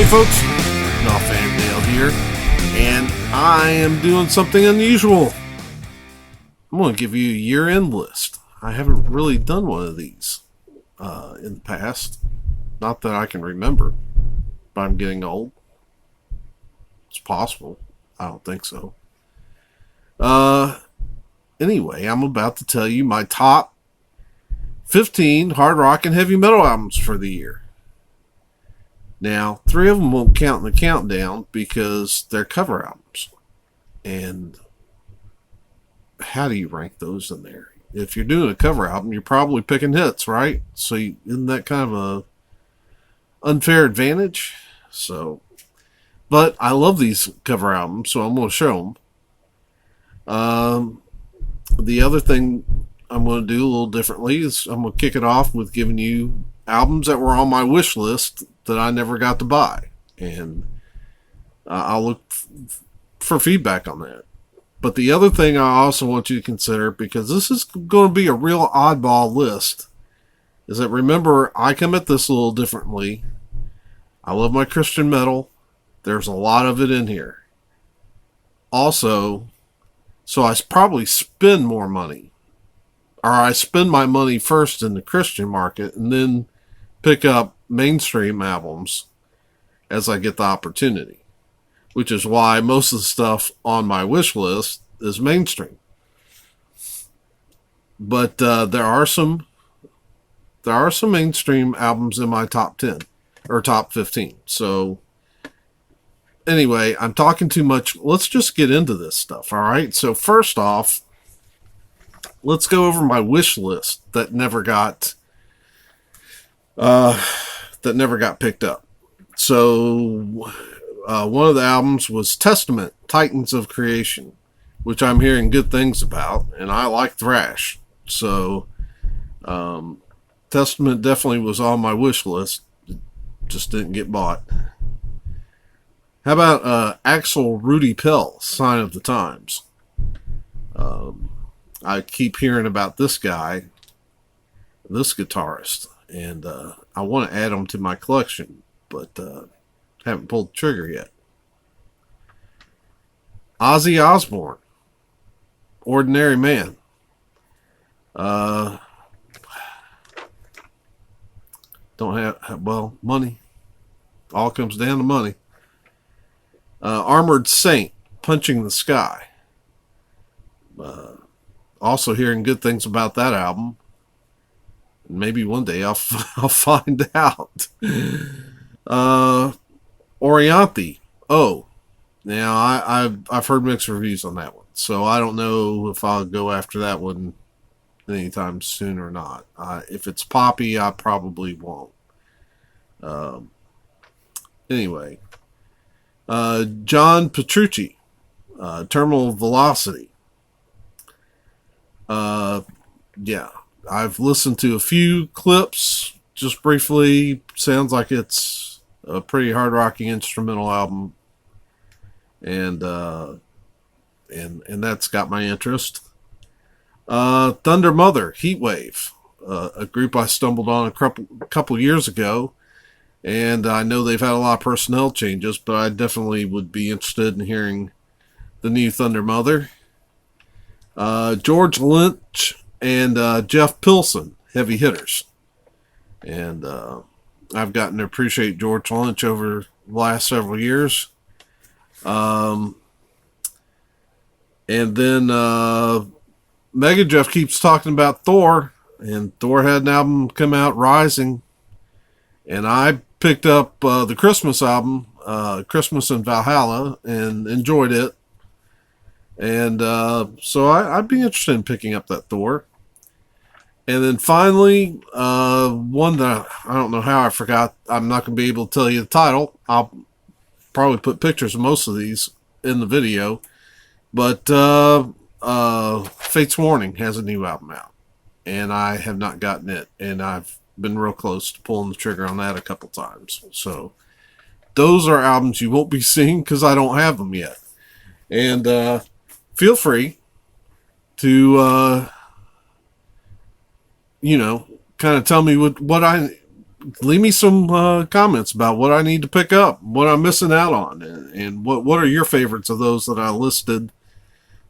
Hey folks, DolfanDale here, and I am doing something unusual. I'm going to give you a year-end list. I haven't really done one of these in the past. Not that I can remember, but I'm getting old. It's possible. I don't think so. Anyway, I'm about to tell you my top 15 hard rock and heavy metal albums for the year. Now, 3 of them won't count in the countdown because they're cover albums. And how do you rank those in there? If you're doing a cover album, you're probably picking hits, right? So isn't that kind of a unfair advantage? But I love these cover albums, so I'm going to show them. The other thing I'm going to do a little differently is I'm going to kick it off with giving you albums that were on my wish list that I never got to buy. And I'll look for feedback on that. But the other thing I also want you to consider, because this is going to be a real oddball list, is that remember, I come at this a little differently. I love my Christian metal. There's a lot of it in here. Also, so I probably spend more money. Or I spend my money first in the Christian market and then pick up mainstream albums as I get the opportunity. Which is why most of the stuff on my wish list is mainstream. But there are some mainstream albums in my top 10 or top 15. So anyway, I'm talking too much. Let's just get into this stuff, all right? So first off, let's go over my wish list that never got picked up. So one of the albums was Testament, Titans of Creation, which I'm hearing good things about, and I like thrash. So Testament definitely was on my wish list. It just didn't get bought. How about Axel Rudy Pell, Sign of the Times? I keep hearing about this guy, this guitarist, and I want to add him to my collection, but haven't pulled the trigger yet. Ozzy Osbourne, Ordinary Man. Don't have, well, money. All comes down to money. Armored Saint, Punching the Sky. Also hearing good things about that album. Maybe one day I'll find out. Orianthi. Oh, now I've heard mixed reviews on that one, so I don't know if I'll go after that one anytime soon or not. If it's poppy, I probably won't. Anyway, John Petrucci, Terminal Velocity. Yeah, I've listened to a few clips just briefly. Sounds like it's a pretty hard rocking instrumental album, and that's got my interest. Thunder Mother, Heatwave, a group I stumbled on a couple years ago, and I know they've had a lot of personnel changes, but I definitely would be interested in hearing the new Thunder Mother. George Lynch and Jeff Pilson, Heavy Hitters. And I've gotten to appreciate George Lynch over the last several years. And then Mega Jeff keeps talking about Thor, and Thor had an album come out, Rising. And I picked up the Christmas album, Christmas in Valhalla, and enjoyed it. And so I'd be interested in picking up that Thor. And then finally, one that I don't know how I forgot. I'm not going to be able to tell you the title. I'll probably put pictures of most of these in the video. But Fate's Warning has a new album out. And I have not gotten it. And I've been real close to pulling the trigger on that a couple times. So those are albums you won't be seeing because I don't have them yet. And feel free to, kind of tell me what I leave me some comments about what I need to pick up, what I'm missing out on, and what are your favorites of those that I listed,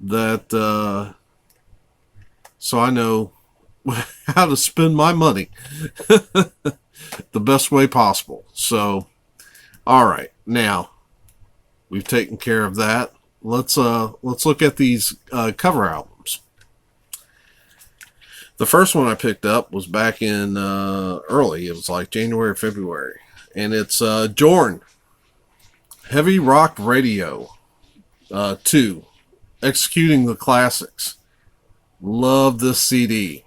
that so I know how to spend my money the best way possible. So, all right, now we've taken care of that. Let's look at these cover albums. The first one I picked up was back in early. It was like January or February, and it's Jorn, Heavy Rock Radio 2, Executing the Classics. Love this CD.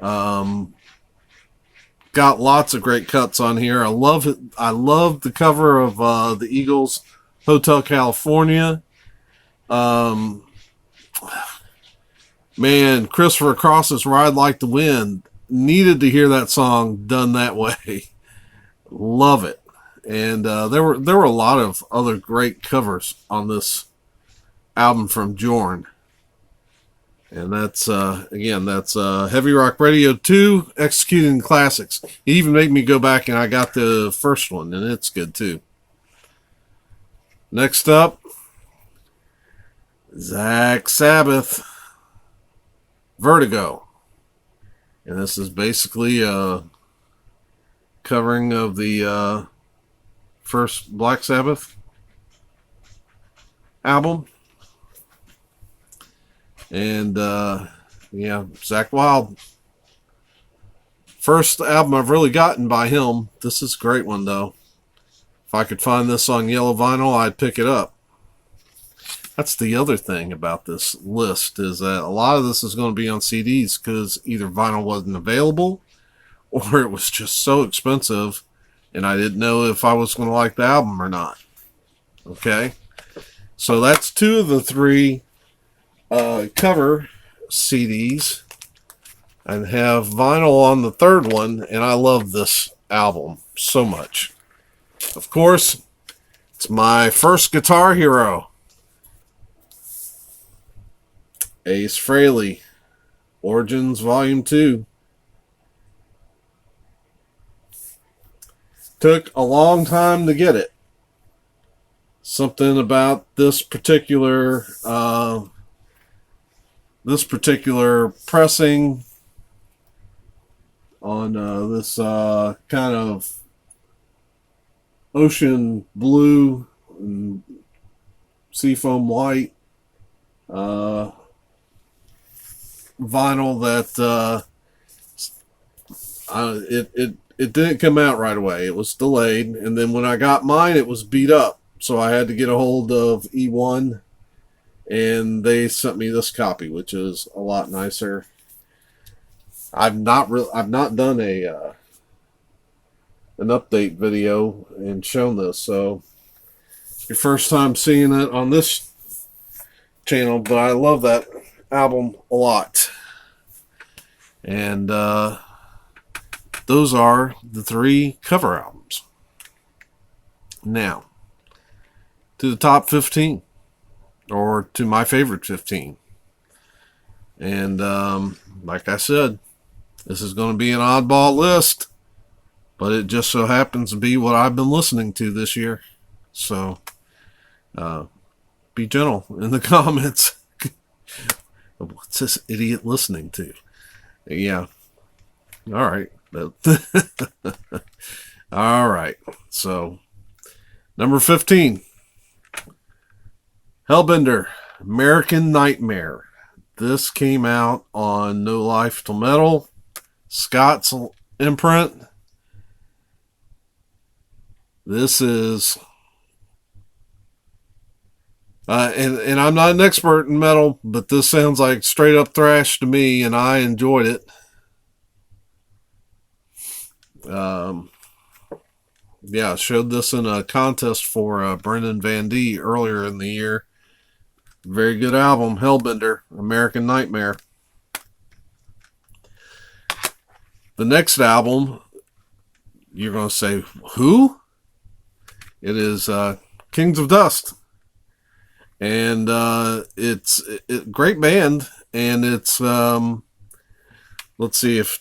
Got lots of great cuts on here. I love it. I love the cover of the Eagles' Hotel California. Man, Christopher Cross's Ride Like the Wind. Needed to hear that song done that way. Love it. And there were a lot of other great covers on this album from Jorn. And that's Heavy Rock Radio 2, Executing Classics. It even made me go back and I got the first one, and it's good too. Next up, Sabbath, Vertigo. And this is basically a covering of the first Black Sabbath album. And Zakk Wylde. First album I've really gotten by him. This is a great one though. If I could find this on yellow vinyl, I'd pick it up. That's the other thing about this list, is that a lot of this is going to be on CDs because either vinyl wasn't available or it was just so expensive and I didn't know if I was going to like the album or not. Okay, so that's two of the three cover CDs, and have vinyl on the third one, and I love this album so much. Of course, it's my first guitar hero, Ace Frehley, Origins Volume 2. Took a long time to get it. Something about this particular pressing on this kind of ocean blue and seafoam white vinyl that it didn't come out right away. It was delayed, and then when I got mine, it was beat up, so I had to get a hold of E1. And they sent me this copy, which is a lot nicer. I've not done an update video and shown this, so it's your first time seeing it on this channel. But I love that album a lot, and those are the three cover albums. Now to the top 15. Or to my favorite 15. And like I said, this is going to be an oddball list, but it just so happens to be what I've been listening to this year. So be gentle in the comments. What's this idiot listening to? Yeah. All right. All right. So number 15. Hellbender, American Nightmare. This came out on No Life Till Metal, Scott's imprint. This is, and I'm not an expert in metal, but this sounds like straight up thrash to me, and I enjoyed it. I showed this in a contest for Brendan Van D earlier in the year. Very good album, Hellbender, American Nightmare. The next album, you're going to say, who? It is Kings of Dust. And it's a great band. And it's, let's see if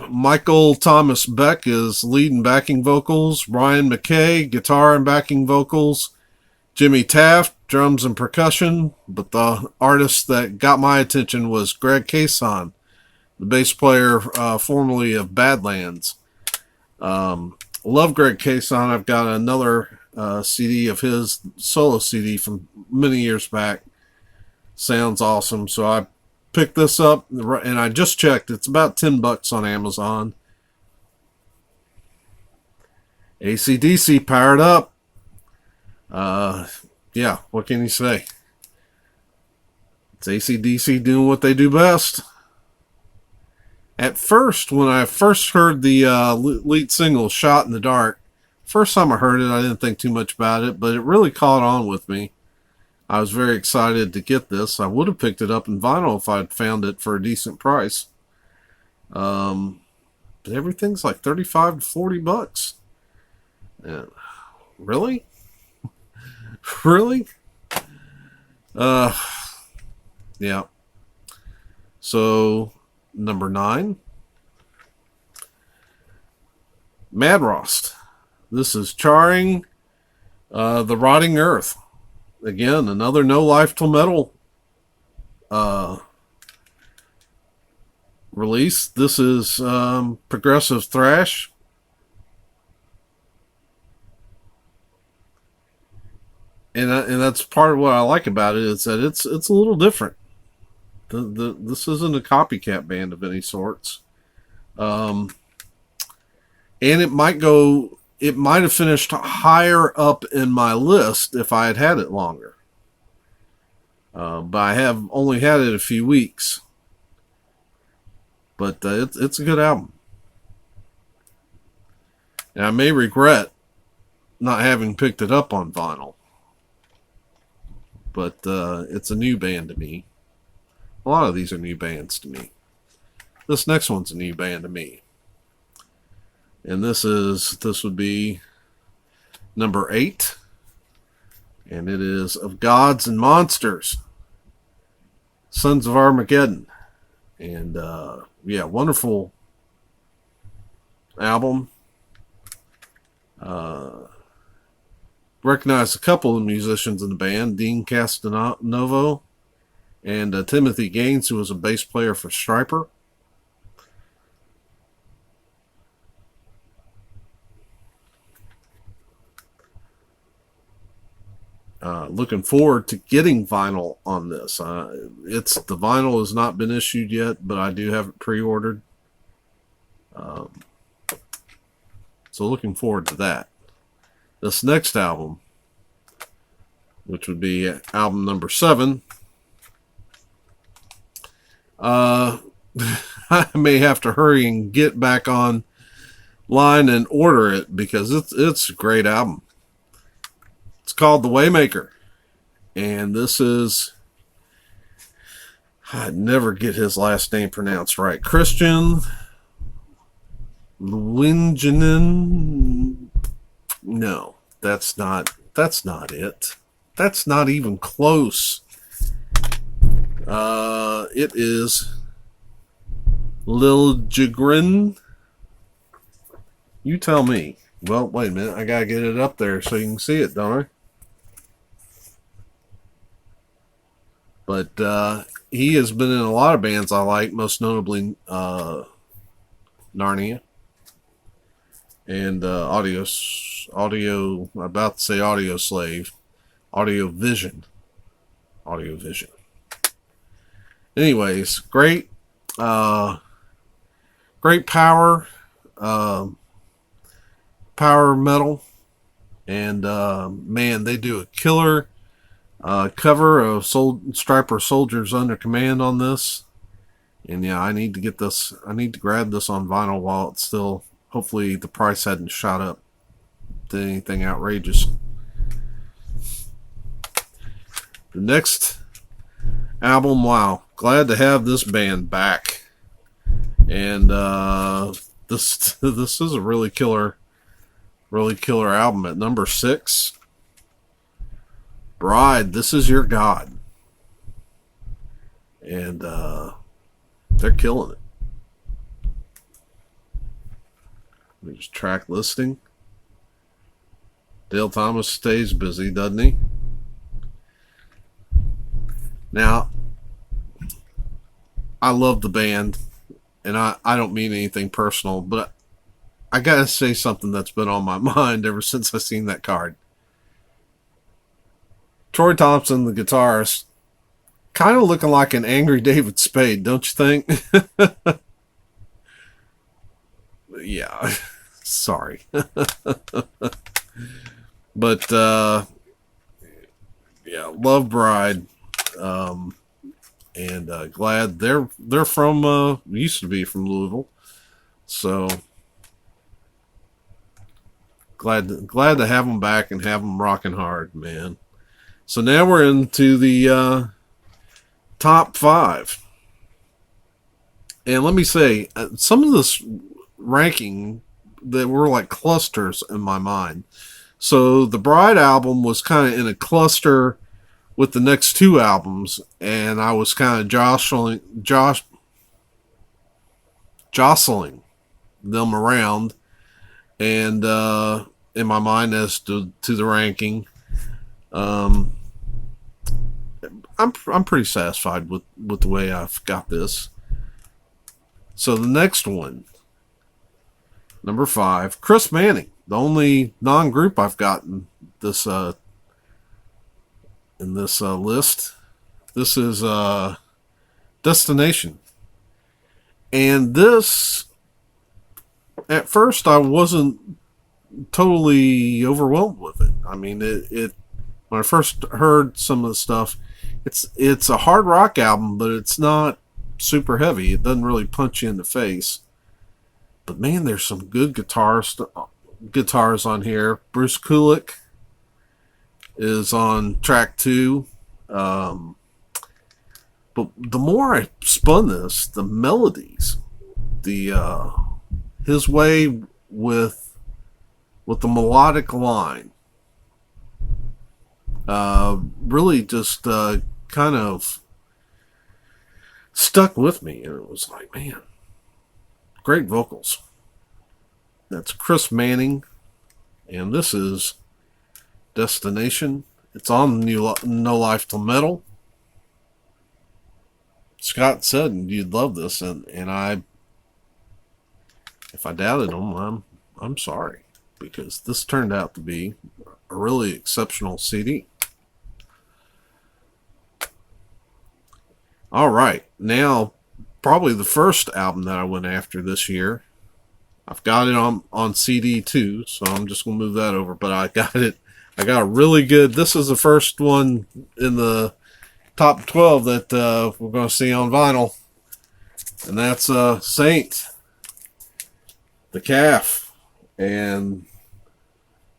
Michael Thomas Beck is lead and backing vocals. Ryan McKay, guitar and backing vocals. Jimmy Taft, drums and percussion. But the artist that got my attention was Greg Cason, the bass player formerly of Badlands. Love Greg Cason. I've got another CD of his, solo CD from many years back. Sounds awesome. So I picked this up, and I just checked. It's about $10 on Amazon. AC/DC powered up. Yeah, what can you say? It's AC/DC doing what they do best. At first, when I first heard the lead single, Shot in the Dark, first time I heard it, I didn't think too much about it, but it really caught on with me. I was very excited to get this. I would have picked it up in vinyl if I'd found it for a decent price. But everything's like $35 to $40. Yeah. Really? Really? Yeah. So, number 9. Madrost. This is Charring the Rotting Earth. Again, another No Life Till Metal release. This is progressive thrash. And that's part of what I like about it, is that it's a little different. This isn't a copycat band of any sorts. And it might have finished higher up in my list if I had had it longer. But I have only had it a few weeks. But it's a good album. And I may regret not having picked it up on vinyl. But it's a new band to me. A lot of these are new bands to me. This next one's a new band to me. And this would be number 8. And it is Of Gods and Monsters, Sons of Armageddon. And yeah, wonderful album. Recognize a couple of musicians in the band, Dean Castanovo and Timothy Gaines, who was a bass player for Stryper. Looking forward to getting vinyl on this. The vinyl has not been issued yet, but I do have it pre-ordered. So looking forward to that. This next album, which would be album number 7, I may have to hurry and get back on line and order it, because it's a great album. It's called The Waymaker, and this is, I never get his last name pronounced right, Christian Lewingenen. No, that's not it. That's not even close. It is Lil Jigrin. You tell me. Well, wait a minute. I gotta get it up there so you can see it, don't I? But he has been in a lot of bands I like, most notably Narnia and Audio, I'm about to say Audio Slave, Audio Vision. Anyways, great power metal, and man, they do a killer cover of Stryper Soldiers Under Command on this. And yeah, I need to get this. I need to grab this on vinyl while it's still, hopefully the price hadn't shot up to anything outrageous. The next album, wow, glad to have this band back. And this is a really killer album. At number 6, Bride, This Is Your God. And they're killing it. There's track listing. Dale Thomas stays busy, doesn't he? Now, I love the band, and I don't mean anything personal, but I gotta say something that's been on my mind ever since I seen that card. Troy Thompson, the guitarist, kind of looking like an angry David Spade, don't you think? Yeah, sorry. But, yeah, Love Bride. And glad they're from used to be from Louisville, so glad to have them back and have them rocking hard, man. So now we're into the top 5, and let me say some of this ranking that were like clusters in my mind. So the Bride album was kind of in a cluster with the next 2 albums, and I was kind of jostling them around, and in my mind as to the ranking. I'm pretty satisfied with the way I've got this. So the next one, number 5, Chris Manning, the only non-group I've gotten this in this list. This is Destination. And this, at first, I wasn't totally overwhelmed with it. I mean, it when I first heard some of the stuff, it's a hard rock album, but it's not super heavy. It doesn't really punch you in the face. But man, there's some good guitars on here. Bruce Kulick is on track 2. But the more I spun this, the melodies, his way with the melodic line, really just kind of stuck with me, and it was like, man, great vocals. That's Chris Manning, and this is Destination. It's on No Life Till Metal. Scott said you'd love this, and if I doubted him, I'm sorry, because this turned out to be a really exceptional CD. All right, now probably the first album that I went after this year. I've got it on CD too, so I'm just gonna move that over. But I got a really good. This is the first one in the top 12 that we're going to see on vinyl, and that's Saint, the Calf. And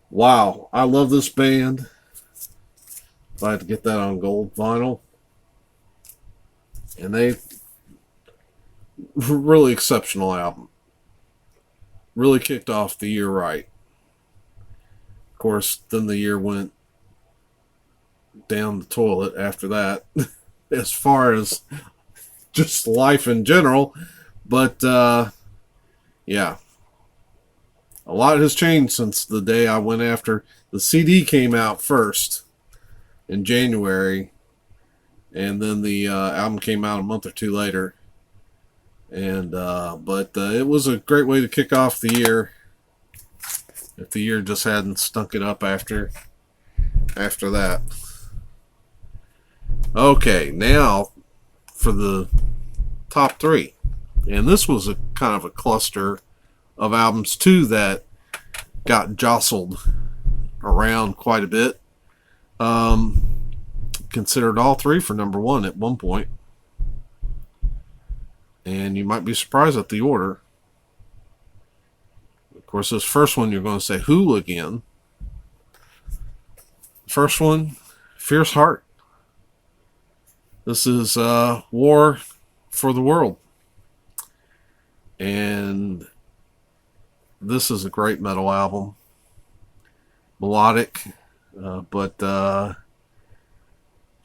wow, I love this band. If I had to get that on gold vinyl, and they really exceptional album. Really kicked off the year right. Of course, then the year went down the toilet after that, as far as just life in general. But yeah, a lot has changed since the day I went after. The CD came out first in January, and then the album came out a month or 2 later. And but it was a great way to kick off the year, if the year just hadn't stunk it up after that. Okay, now for the top 3. And this was a kind of a cluster of albums too that got jostled around quite a bit. Considered all 3 for number 1 at one point. And you might be surprised at the order. Of course, this first one you're going to say, who again? First one, Fierce Heart. This is War for the World. And this is a great metal album. Melodic, but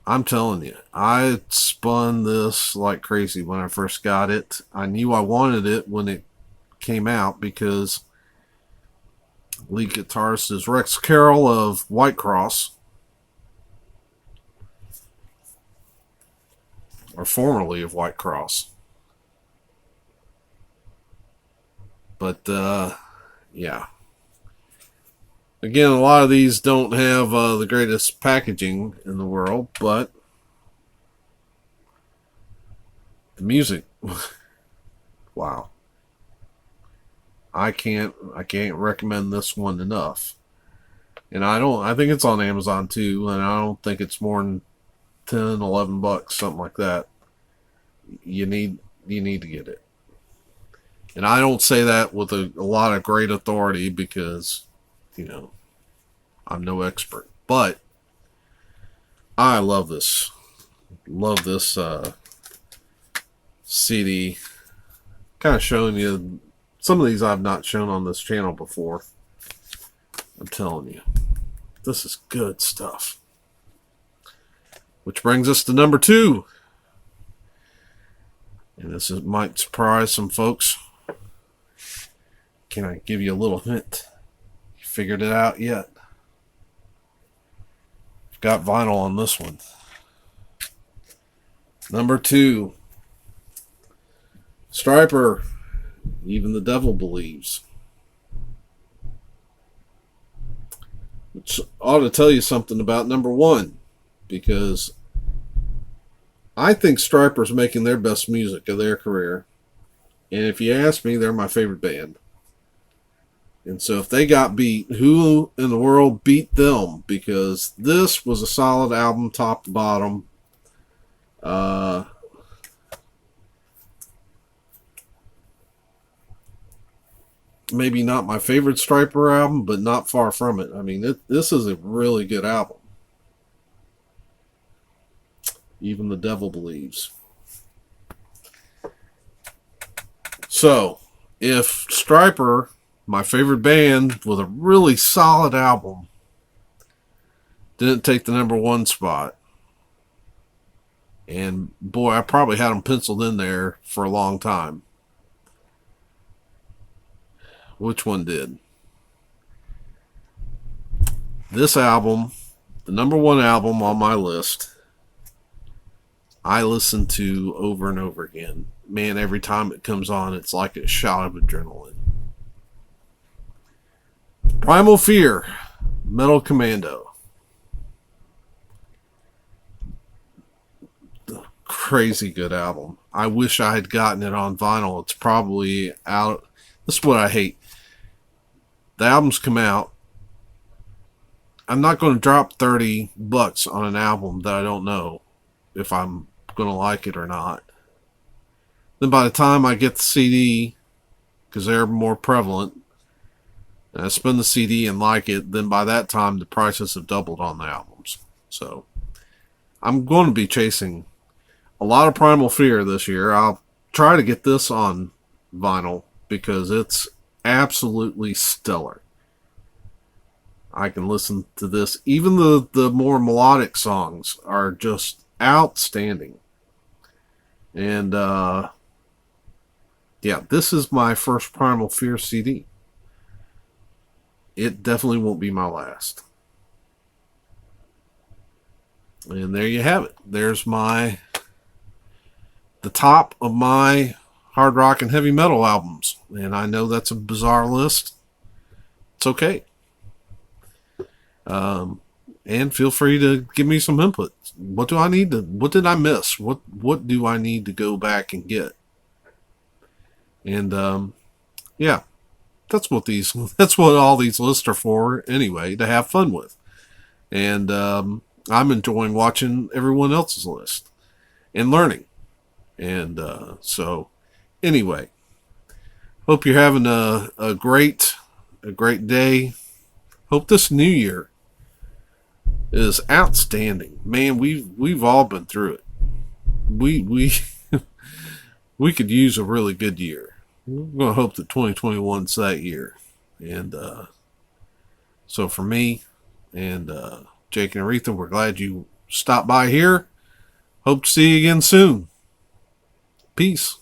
I'm telling you, I spun this like crazy when I first got it. I knew I wanted it when it came out because Lead guitarist is Rex Carroll of Whitecross, or formerly of Whitecross. But, yeah. Again, a lot of these don't have the greatest packaging in the world, but the music, wow. I can't recommend this one enough. And I think it's on Amazon too, and I don't think it's more than 10, 11 bucks, something like that. You need to get it. And I don't say that with a lot of great authority because, I'm no expert. But I love this. Love this CD. Kind of showing you some of these I've not shown on this channel before. I'm telling you. This is good stuff. Which brings us to number 2. And might surprise some folks. Can I give you a little hint? You figured it out yet? Got vinyl on this one. Number 2. Striper, Even the Devil Believes. Which ought to tell you something about number 1. Because I think Striper's making their best music of their career. And if you ask me, they're my favorite band. And so if they got beat, who in the world beat them? Because this was a solid album, top to bottom. Maybe not my favorite Striper album, but not far from it. I mean, this is a really good album. Even the Devil Believes. So, if Striper, my favorite band, with a really solid album, didn't take the number 1 spot, and boy, I probably had them penciled in there for a long time. Which one did? This album, the number 1 album on my list, I listen to over and over again. Man, every time it comes on, it's like a shot of adrenaline. Primal Fear, Metal Commando. Crazy good album. I wish I had gotten it on vinyl. It's probably out. This is what I hate. The albums come out. I'm not going to drop 30 bucks on an album that I don't know if I'm going to like it or not. Then by the time I get the CD, because they're more prevalent, and I spend the CD and like it, then by that time the prices have doubled on the albums. So I'm going to be chasing a lot of Primal Fear this year. I'll try to get this on vinyl because it's absolutely stellar. I can listen to this. Even the more melodic songs are just outstanding. And yeah, this is my first Primal Fear CD. It definitely won't be my last. And there you have it. There's the top of my hard rock and heavy metal albums. And I know that's a bizarre list. It's okay. And feel free to give me some input. What did I miss? What do I need to go back and get? And yeah, that's what all these lists are for anyway, to have fun with. And I'm enjoying watching everyone else's list and learning. And so anyway, hope you're having a great day. Hope this new year is outstanding. Man, we've all been through it. We we could use a really good year. We're going to hope that 2021's that year. And so for me and Jake and Aretha, we're glad you stopped by here. Hope to see you again soon. Peace.